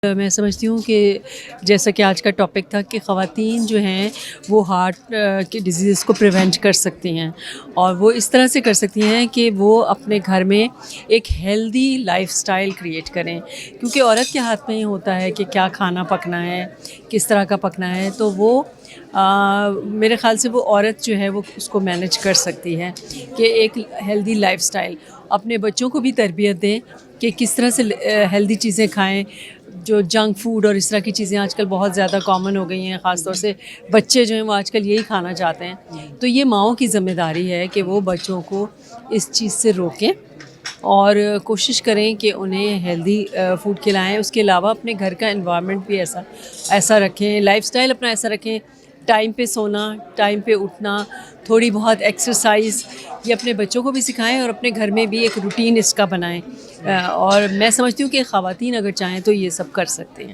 میں سمجھتی ہوں کہ جیسا کہ آج کا ٹاپک تھا کہ خواتین جو ہیں وہ ہارٹ کے ڈیزیز کو پریونٹ کر سکتی ہیں، اور وہ اس طرح سے کر سکتی ہیں کہ وہ اپنے گھر میں ایک ہیلدی لائف سٹائل کریٹ کریں، کیونکہ عورت کے ہاتھ میں ہی ہوتا ہے کہ کیا کھانا پکنا ہے، کس طرح کا پکنا ہے، تو وہ میرے خیال سے وہ عورت جو ہے وہ اس کو مینیج کر سکتی ہے کہ ایک ہیلدی لائف سٹائل اپنے بچوں کو بھی تربیت دیں کہ کس طرح سے ہیلدی چیزیں کھائیں۔ جو جنک فوڈ اور اس طرح کی چیزیں آج کل بہت زیادہ کامن ہو گئی ہیں، خاص طور سے بچے جو ہیں وہ آج کل یہی کھانا چاہتے ہیں، تو یہ ماؤں کی ذمہ داری ہے کہ وہ بچوں کو اس چیز سے روکیں اور کوشش کریں کہ انہیں ہیلدی فوڈ کھلائیں۔ اس کے علاوہ اپنے گھر کا انوائرمنٹ بھی ایسا رکھیں، لائف سٹائل اپنا ایسا رکھیں، ٹائم پہ سونا، ٹائم پہ اٹھنا، تھوڑی بہت ایکسرسائز، یہ اپنے بچوں کو بھی سکھائیں اور اپنے گھر میں بھی ایک روٹین اس کا بنائیں۔ اور میں سمجھتی ہوں کہ خواتین اگر چاہیں تو یہ سب کر سکتے ہیں۔